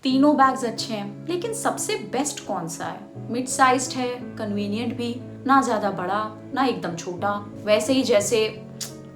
तीनों बैग्स अच्छे हैं, लेकिन सबसे बेस्ट कौन सा है? मिड साइज्ड है, कन्वीनियंट भी, ना ज्यादा बड़ा ना एकदम छोटा, वैसे ही जैसे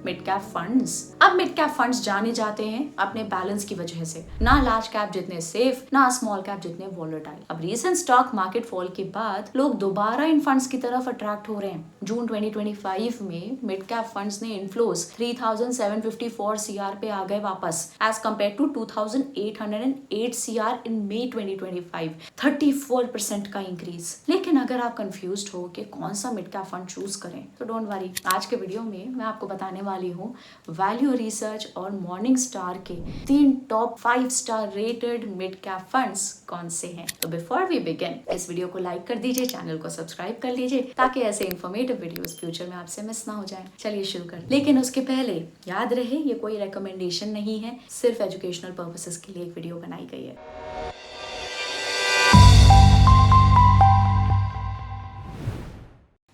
मिड कैप फंड्स। अब मिड कैप फंड्स जाने जाते हैं अपने बैलेंस की वजह से, ना लार्ज कैप जितने सेफ, ना स्मॉल कैप जितने वॉलेटाइल। अब रीसेंट स्टॉक मार्केट फॉल के बाद लोग दोबारा इन फंड्स की तरफ अट्रैक्ट हो रहे हैं। जून 2025 में मिड कैप फंड्स ने इनफ्लोज 3754 सीआर पे आ गए वापस, एज कम्पेयर टू 2808 सीआर इन मई 2025, 34% का इंक्रीज। लेकिन अगर आप कंफ्यूज्ड हो कि कौन सा मिड कैप फंड चूज करें, तो डोंट वरी, आज के वीडियो में मैं आपको बताने वाली हूँ वैल्यू रिसर्च और मॉर्निंग स्टार के 3 top 5 star rated mid cap funds कौन से हैं। तो बिफोर वी बिगिन, इस वीडियो को लाइक कर दीजिए, चैनल को सब्सक्राइब कर लीजिए, ताकि ऐसे इन्फॉर्मेटिव वीडियोस फ्यूचर में आपसे मिस ना हो जाए। चलिए शुरू कर। लेकिन उसके पहले याद रहे, ये कोई रिकमेंडेशन नहीं है, सिर्फ एजुकेशनल पर्पसेस के लिए एक वीडियो बनाई गई है।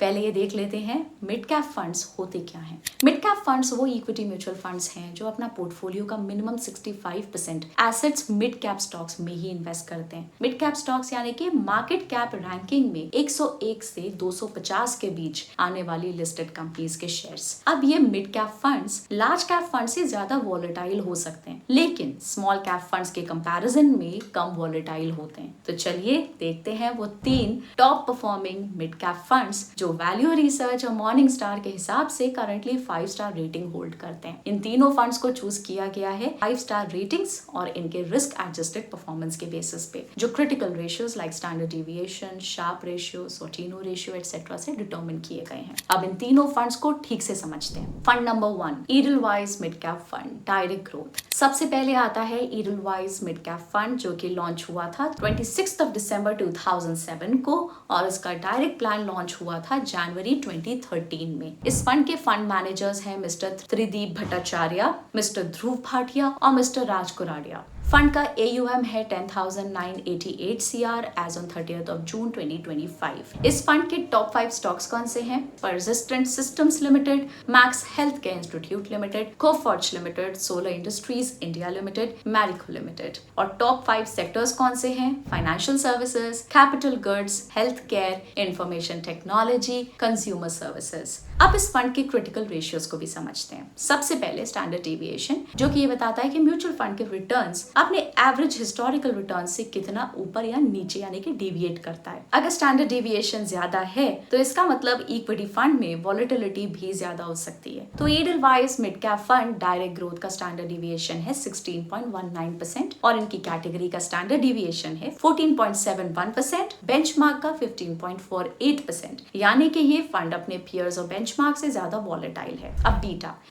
पहले ये देख लेते हैं मिड कैप फंड्स होते क्या हैं। मिड कैप फंड्स वो इक्विटी म्यूचुअल फंड्स हैं जो अपना पोर्टफोलियो का minimum 65% assets mid cap stocks में ही इन्वेस्ट करते हैं। मिड कैप स्टॉक्स यानी कि मार्केट कैप रैंकिंग में 101 से 250 के बीच आने वाली लिस्टेड कंपनीज के शेयर्स। अब ये mid cap funds large cap fund से ज्यादा वॉलेटाइल हो सकते हैं, लेकिन स्मॉल कैप फंड्स के कंपैरिजन में कम वॉलेटाइल होते हैं। तो चलिए देखते हैं वो 3 top performing mid cap funds जो वैल्यू रिसर्च और मॉर्निंग स्टार के हिसाब से करंटली 5 स्टार रेटिंग होल्ड करते हैं। इन तीनों फंड्स को चूज किया गया है 5 स्टार रेटिंग्स और इनके रिस्क एडजस्टेड परफॉर्मेंस के बेसिस पे, जो critical ratios like standard deviation, Sharpe ratio, Sortino ratio etcetera से डिटरमिन किए गए हैं। अब इन तीनों फंड्स को ठीक से समझते हैं। Fund number 1, Edelweiss mid cap fund direct growth. सबसे पहले आता है ईडलवाइज मिड कैप फंड, जो कि लॉन्च हुआ था 26 दिसंबर 2007 को, और इसका डायरेक्ट प्लान लॉन्च हुआ था जनवरी 2013 में। इस फंड के फंड मैनेजर्स हैं मिस्टर त्रिदीप भट्टाचार्य, मिस्टर ध्रुव भाटिया और मिस्टर राज कुराडिया। फंड का AUM है 10,988 CR एज ऑन 30th जून 2025। इस फंड के टॉप 5 स्टॉक्स कौन से हैं? Persistent systems limited, max health care institute limited, Coforge limited, solar industries India limited, Marico limited. और टॉप 5 सेक्टर्स कौन से हैं? Financial services, capital goods, health care, information technology, consumer services. अब इस फंड के क्रिटिकल रेशियोज को भी समझते हैं। सबसे पहले स्टैंडर्ड डेविएशन, जो कि ये बताता है कि म्यूचुअल फंड के रिटर्न्स अपने एवरेज हिस्टोरिकल रिटर्न से कितना ऊपर या नीचे यानी कि डेविएट करता है। अगर स्टैंडर्ड डेविएशन ज्यादा है तो इसका मतलब इक्विटी फंड में वॉलेटिलिटी भी ज्यादा हो सकती है। तो Edelweiss mid cap fund direct growth का स्टैंडर्ड डेविएशन है 16.19% और इनकी कैटेगरी का स्टैंडर्ड डेविएशन है 14.71%, बेंचमार्क का 15.48%, यानी कि ये फंड अपने पियर्स और बेंचमार्क से ज्यादा वॉलेटाइल है। अब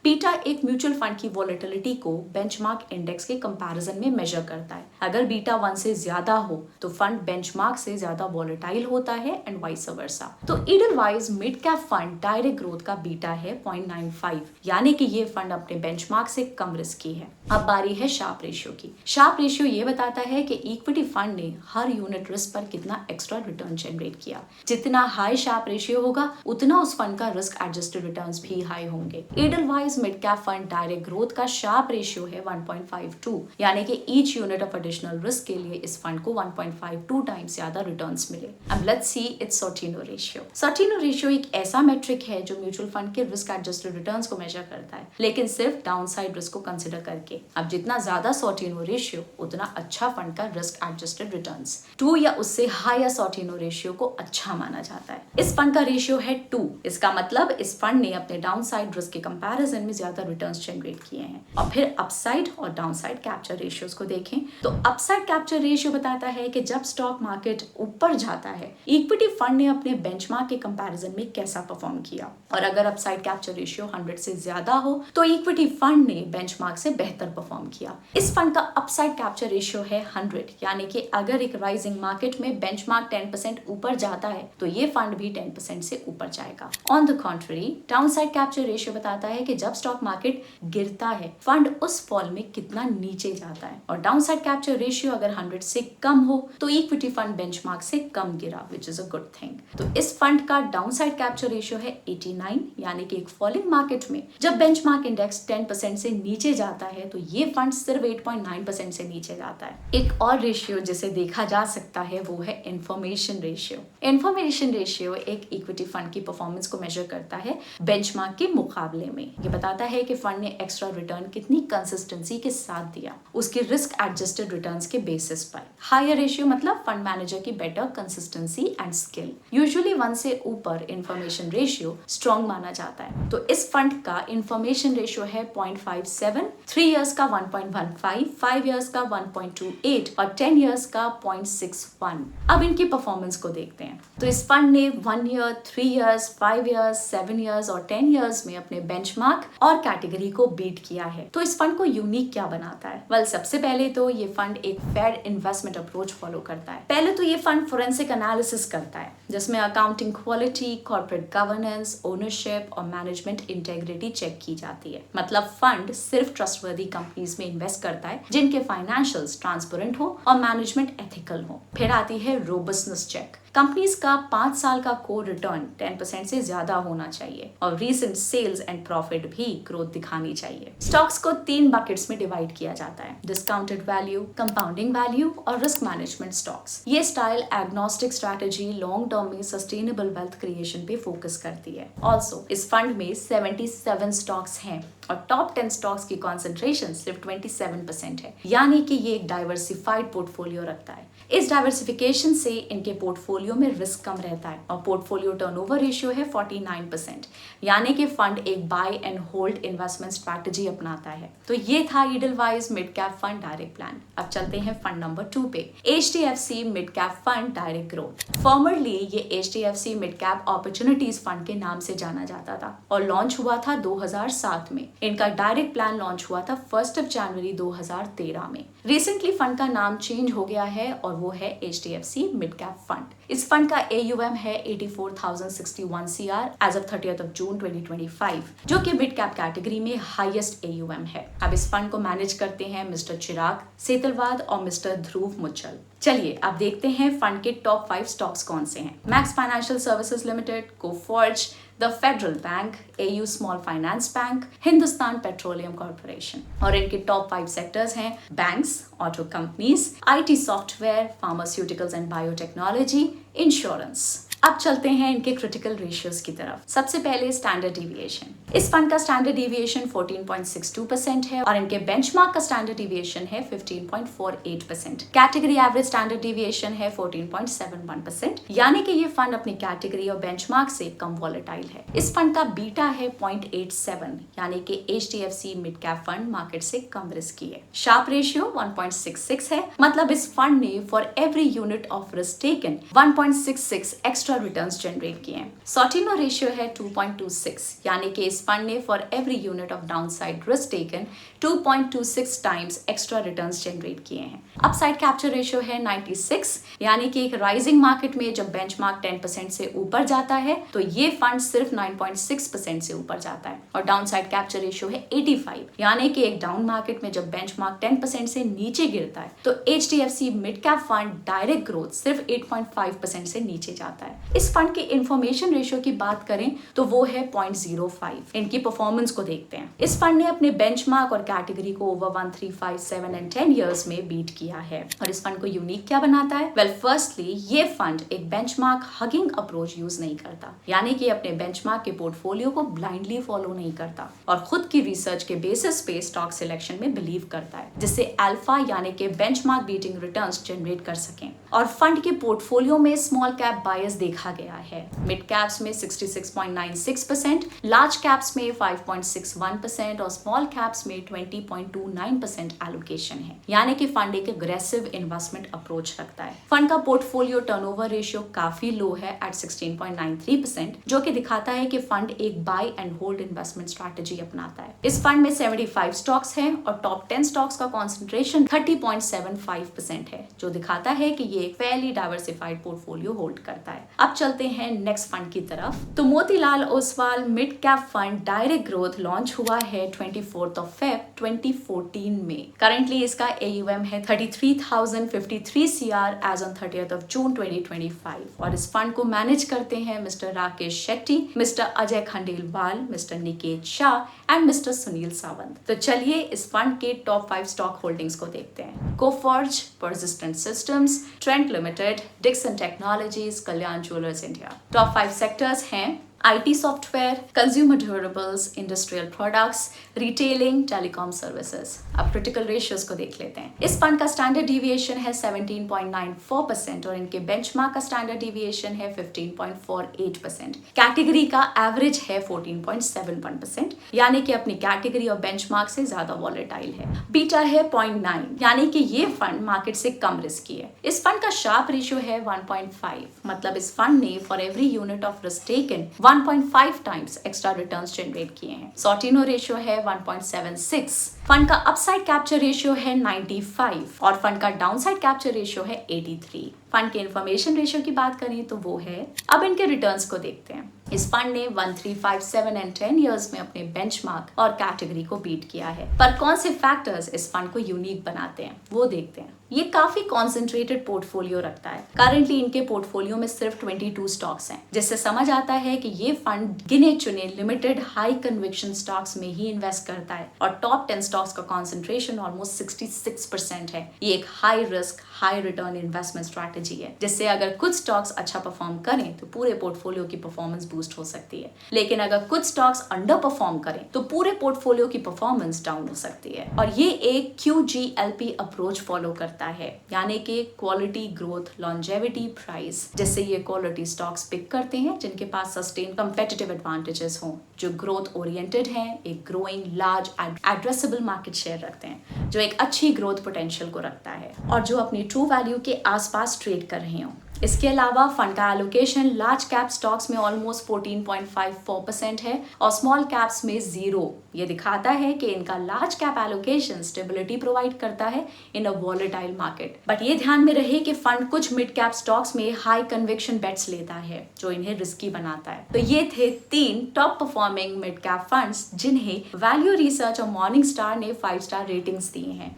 बीटा एक म्यूचुअल फंड की वॉलेटिलिटी को बेंचमार्क इंडेक्स के कंपैरिजन में मेजर करता है। अगर बीटा 1 से ज्यादा हो तो फंड बेंचमार्क से ज्यादा वॉलेटाइल होता है एंड वाइस वर्सा। तो Edelweiss mid cap fund direct growth का बीटा है 0.95, यानी कि ये फंड अपने बेंचमार्क से कम रिस्की है। अब बारी है शार्प रेशियो की। शार्प रेशियो ये बताता है कि इक्विटी फंड ने हर यूनिट रिस्क पर कितना एक्स्ट्रा रिटर्न जनरेट किया। जितना हाई शार्प रेशियो होगा उतना उस फंड का रिस्क एडजस्टेड रिटर्न्स भी हाई होंगे। Edelweiss mid cap fund direct growth का शार्प रेशियो है 1.52, यानी कि each unit of additional risk के लिए इस फंड को 1.52 टाइम्स ज्यादा रिटर्न्स मिले। अब let's see it's Sortino ratio. Sortino ratio एक ऐसा मेट्रिक है जो म्यूचुअल फंड के रिस्क एडजस्टेड रिटर्न्स को मेजर करता है, लेकिन सिर्फ डाउनसाइड रिस्क को कंसिडर करके। अब जितना ज्यादा सॉर्टिनो रेशियो उतना अच्छा फंड का रिस्क एडजस्टेड रिटर्न्स। 2 या उससे हायर सॉर्टिनो रेशियो को अच्छा माना जाता है। इस फंड का रेशियो है 2। इसका मतलब इस फंड ने अपने डाउनसाइड रिस्क के कंपैरिजन में ज्यादा रिटर्न्स जनरेट किए हैं। और फिर अपसाइड और डाउनसाइड कैप्चर रेशियोज को देखें तो अपसाइड कैप्चर रेशियो बताता है कि जब स्टॉक मार्केट ऊपर जाता है इक्विटी फंड ने अपने बेंचमार्क के कंपैरिजन में कैसा परफॉर्म किया, और अगर अपसाइड कैप्चर रेशियो 100 से ज्यादा हो तो इक्विटी फंड ने बेंचमार्क से बेहतर परफॉर्म किया। इस फंड का अपसाइड कैप्चर रेशियो है 100, यानी कि अगर एक राइजिंग मार्केट में बेंचमार्क 10% ऊपर जाता है तो ये फंड भी 10% से ऊपर जाएगा। On the contrary, downside capture ratio बताता है कि जब स्टॉक मार्केट गिरता है फंड उस फॉल में कितना नीचे जाता है, और डाउनसाइड कैप्चर रेशियो अगर 100 से कम हो तो इक्विटी फंड बेंचमार्क से कम गिरा, which is a good thing. तो इस फंड का डाउनसाइड कैप्चर रेशियो है 89, यानी कि एक फॉलिंग मार्केट में जब बेंचमार्क इंडेक्स 10% से नीचे जाता है तो ये फंड सिर्फ 8.9% से नीचे जाता है। एक और रेशियो जिसे देखा जा सकता है वो है इन्फॉर्मेशन रेशियो। इन्फॉर्मेशन रेशियो एक इक्विटी फंड की परफॉर्मेंस को मेजर करता है बेंचमार्क के मुकाबले में। ये बताता है कि फंड ने एक्स्ट्रा रिटर्न कितनी कंसिस्टेंसी के साथ दिया, उसके रिस्क एडजस्टेड रिटर्न्स के बेसिस पर। हायर रेशियो मतलब फंड मैनेजर की better consistency and skill. Usually 1 से ऊपर इन्फॉर्मेशन रेशियो स्ट्रॉन्ग माना जाता है। तो इस फंड का इन्फॉर्मेशन रेशियो है 0.57, 3 इयर्स का 1.15, 5 इयर्स का 1.28 और 10 इयर्स का 0.61। अब इनकी परफॉर्मेंस को देखते हैं। तो इस फंड ने 1 ईयर, 3 इयर्स, 5 इयर्स, 7 इयर्स और 10 इयर्स में अपने बेंचमार्क और कैटेगरी को बीट किया है। तो इस फंड को यूनिक क्या बनाता है? वेल, सबसे पहले तो ये फंड एक फेयर इन्वेस्टमेंट अप्रोच फॉलो करता है। पहले तो ये फंड फोरेंसिक एनालिसिस करता है जिसमें accounting quality, corporate governance, ownership और मैनेजमेंट इंटेग्रिटी चेक की जाती है। मतलब फंड सिर्फ ट्रस्टवर्दी कंपनीज में इन्वेस्ट करता है जिनके फाइनेंशियल्स ट्रांसपेरेंट हो और मैनेजमेंट एथिकल हो। फिर आती है रोबस्टनेस चेक। कंपनीज का 5 साल का कोर रिटर्न 10% से ज्यादा होना चाहिए और रीसेंट सेल्स एंड प्रॉफिट भी ग्रोथ दिखानी चाहिए। स्टॉक्स को 3 बकेट्स में डिवाइड किया जाता है: डिस्काउंटेड वैल्यू, कंपाउंडिंग वैल्यू और रिस्क मैनेजमेंट स्टॉक्स। ये style agnostic strategy long term में सस्टेनेबल वेल्थ क्रिएशन पे फोकस करती है। ऑल्सो इस फंड में 77 स्टॉक्स हैं और टॉप 10 स्टॉक्स की कॉन्सेंट्रेशन सिर्फ 27% है, यानी कि ये एक डाइवर्सिफाइड पोर्टफोलियो रखता है। इस डाइवर्सिफिकेशन से इनके पोर्टफोलियो में रिस्क कम रहता है और पोर्टफोलियो टर्नओवर रेशियो है 49%, यानी कि फंड एक buy and hold investment strategy अपनाता है। तो ये था Edelweiss mid cap fund direct plan. अब चलते हैं फंड नंबर 2 पे, HDFC mid cap fund direct growth. Formerly ये HDFC mid cap opportunities fund के नाम से जाना जाता था और लॉन्च हुआ था 2007 में। इनका डायरेक्ट प्लान लॉन्च हुआ था 1 जनवरी 2013 में। रिसेंटली फंड का नाम चेंज हो गया है और वो है HDFC मिड कैप फंड। इस फंड का AUM है 84,061 CR एज ऑफ 30th जून 2025, जो कि मिड कैप कैटेगरी में हाईएस्ट AUM है। अब इस फंड को मैनेज करते हैं मिस्टर चिराग सेतलवाद और मिस्टर ध्रुव मुचल। चलिए अब देखते हैं फंड के टॉप 5 स्टॉक्स कौन से हैं। Max financial services limited, Coforge, the federal bank, AU small finance bank, Hindustan petroleum corporation. और इनके टॉप 5 सेक्टर्स हैं banks, auto companies, IT software, pharmaceuticals and biotechnology, insurance. अब चलते हैं इनके क्रिटिकल रेशियोज की तरफ। सबसे पहले स्टैंडर्ड डिविएशन। इस फंड का स्टैंडर्ड डिविएशन 14.62% है और इनके बेंचमार्क का स्टैंडर्ड डिविएशन है 15.48%। कैटेगरी एवरेज स्टैंडर्ड डिविएशन है 14.71%, यानी कि ये फंड अपनी कैटेगरी और बेंचमार्क से कम वॉलेटाइल है। इस फंड का बीटा है 0.87, यानी कि HDFC mid cap fund market से कम रिस्की है। शार्प रेशियो 1.66 है, मतलब इस फंड ने for every unit of risk taken 1.66 extra returns generate किए हैं। सॉर्टिनो रेशियो है 2.26, यानी कि इस फंड ने for every unit of downside risk taken 2.26 times extra returns generate किए हैं। अपसाइड कैप्चर रेशियो है 96, यानी कि एक राइजिंग मार्केट में जब बेंचमार्क 10% से ऊपर जाता है तो ये फंड सिर्फ 9.6% से ऊपर जाता है। और डाउनसाइड कैप्चर रेशियो है 85, यानी कि एक डाउन मार्केट में जब बेंचमार्क 10% से नीचे गिरता है तो HDFC mid cap fund direct growth सिर्फ 8.5% से नीचे जाता है। इस फंड के इन्फॉर्मेशन रेशियो की बात करें तो वो है 0.05। इनकी परफॉर्मेंस को देखते हैं। इस फंड ने अपने बेंचमार्क और कैटेगरी को ओवर 1, 3, 5, 7 एंड 10 इयर्स में बीट किया है। और इस फंड को यूनिक क्या बनाता है? वेल, फर्स्टली ये फंड एक बेंचमार्क हगिंग अप्रोच यूज नहीं करता, यानी कि अपने बेंचमार्क के पोर्टफोलियो को ब्लाइंडली फॉलो नहीं करता और खुद की रिसर्च के बेसिस पे स्टॉक सिलेक्शन में बिलीव करता है, जिससे अल्फा यानी कि बेंचमार्क बीटिंग रिटर्न्स जनरेट कर सकें। और फंड के पोर्टफोलियो में स्मॉल कैप बायस देखा गया है। मिड कैप्स में 66.96%, लार्ज कैप्स में 5.61% और स्मॉल कैप्स में 20.29% एलोकेशन है, यानी कि फंड एक एग्रेसिव इन्वेस्टमेंट अप्रोच रखता है। फंड का पोर्टफोलियो टर्नओवर रेशियो काफी लो है एट 16.93%, जो कि दिखाता है कि फंड एक buy and hold investment strategy अपनाता है। इस फंड में 75 स्टॉक्स हैं और टॉप 10 स्टॉक्स का कॉन्सेंट्रेशन 30.75% है, जो दिखाता है कि ये एक फेयरली डाइवर्सिफाइड पोर्टफोलियो होल्ड करता है। अब चलते हैं नेक्स्ट फंड की तरफ। तो Motilal Oswal mid cap fund direct growth launch हुआ है 24 फेब 2014 में। करंटली इसका AUM है 33,053 CR एज ऑन 30 जून 2025 और इस फंड को मैनेज करते हैं Mister Rakesh Shetty, Mister Ajay Khandelwal, Mister Niket Shah and Mister Sunil Sawant. तो चलिए इस फंड के टॉप 5 स्टॉक होल्डिंग्स को देखते हैं। Coforge, Persistent Systems, Trent Limited, Dixon Technologies, Kalyan Jewellers India. Top 5 sectors हैं IT software, consumer durables, industrial products, retailing, telecom services. अब क्रिटिकल रेशियोज को देख लेते हैं। इस फंड का स्टैंडर्ड डिविएशन है 17.94% और इनके बेंचमार्क का स्टैंडर्ड डिविएशन है 15.48%। कैटेगरी का एवरेज है 14.71%, यानी कि अपनी कैटेगरी और बेंचमार्क से ज्यादा वॉलेटाइल है। बीटा है 0.9, यानी कि ये फंड मार्केट से कम रिस्की है। इस फंड का शार्प रेशियो है 1.5, मतलब इस फंड ने for every unit of risk taken 1.5 times extra returns generate किए हैं। सॉर्टिनो रेशियो है 1.76। फंड का अपसाइड कैप्चर रेशियो है 95 और फंड का डाउनसाइड कैप्चर रेशियो है 83। फंड के इन्फॉर्मेशन रेशियो की बात करें तो वो है, अब इनके रिटर्न्स को देखते हैं। इस फंड ने 1, 3, 5, 7 एंड 10 इयर्स में अपने बेंचमार्क और कैटेगरी को बीट किया है। पर कौन से फैक्टर्स इस फंड को यूनिक बनाते हैं वो देखते हैं। ये काफी कॉन्सेंट्रेटेड पोर्टफोलियो रखता है। करंटली इनके पोर्टफोलियो में सिर्फ 22 स्टॉक्स हैं, जिससे समझ आता है कि ये फंड गिने चुने लिमिटेड हाई कन्विक्शन स्टॉक्स में ही इन्वेस्ट करता है और टॉप 10 स्टॉक्स का कॉन्सेंट्रेशन ऑलमोस्ट 66% है। ये एक high risk high return investment strategy है, जिससे अगर कुछ स्टॉक्स अच्छा परफॉर्म करें तो पूरे पोर्टफोलियो की परफॉर्मेंस बूस्ट हो सकती है, लेकिन अगर कुछ स्टॉक्स अंडर परफॉर्म करें तो पूरे पोर्टफोलियो की परफॉर्मेंस डाउन हो सकती है। और ये एक QGLP अप्रोच फॉलो करता है, यानी कि क्वालिटी ग्रोथ लॉन्जेविटी प्राइस, जिससे ये क्वालिटी स्टॉक्स पिक करते हैं जिनके पास सस्टेन कंपेटिटिव एडवांटेजेस हों, जो ग्रोथ ओरिएंटेड हैं, एक growing large addressable market share रखते हैं, जो एक अच्छी ग्रोथ पोटेंशियल को रखता है और जो अपनी ट्रू वैल्यू के आसपास ट्रेड कर रहे हों। इसके अलावा फंड का एलोकेशन लार्ज कैप स्टॉक्स में ऑलमोस्ट 14.54% है और स्मॉल कैप्स में 0। ये दिखाता है कि इनका large cap allocation stability provide करता है इन अ वॉलेटाइल मार्केट। बट ये ध्यान में रहे कि फंड कुछ मिड कैप स्टॉक्स में हाई कन्विक्शन बेट्स लेता है, जो इन्हें रिस्की बनाता है। तो ये थे 3 top performing mid cap funds जिन्हें वैल्यू रिसर्च और मॉर्निंग स्टार ने 5 स्टार रेटिंग्स दिए हैं।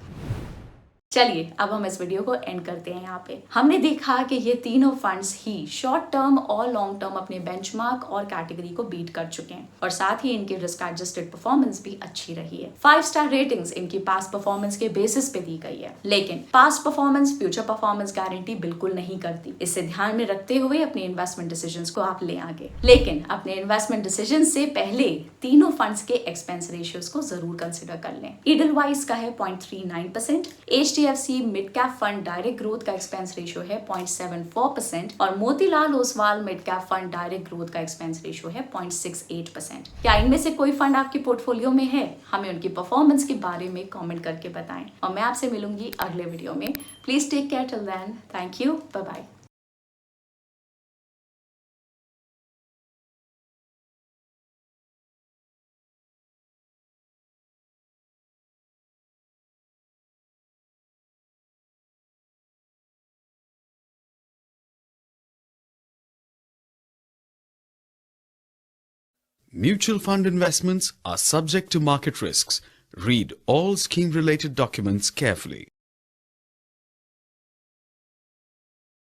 चलिए अब हम इस वीडियो को एंड करते हैं। यहाँ पे हमने देखा कि ये तीनों फंड्स ही शॉर्ट टर्म और लॉन्ग टर्म अपने बेंचमार्क और कैटेगरी को बीट कर चुके हैं और साथ ही इनकी रिस्क एडजस्टेड परफॉर्मेंस भी अच्छी रही है। 5 स्टार रेटिंग्स इनकी पास्ट परफॉर्मेंस के बेसिस पे दी गई है, लेकिन past performance future performance guarantee बिल्कुल नहीं करती। इसे ध्यान में रखते हुए अपने इन्वेस्टमेंट डिसीजंस को आप ले आगे, लेकिन अपने इन्वेस्टमेंट डिसीजन से पहले तीनों फंड्स के एक्सपेंस रेशियोज को जरूर कंसिडर कर लें। ईडलवाइज का है 0.39%, HDFC mid cap fund direct growth का एक्सपेंस रेशियो है 0.74% और Motilal Oswal mid cap fund direct growth का एक्सपेंस रेशियो है 0.68%। क्या इनमें से कोई फंड आपके पोर्टफोलियो में है? हमें उनकी परफॉर्मेंस के बारे में कमेंट करके बताएं और मैं आपसे मिलूंगी अगले वीडियो में। Please take care till then. Thank you, bye bye. Mutual fund investments are subject to market risks. Read all scheme-related documents carefully.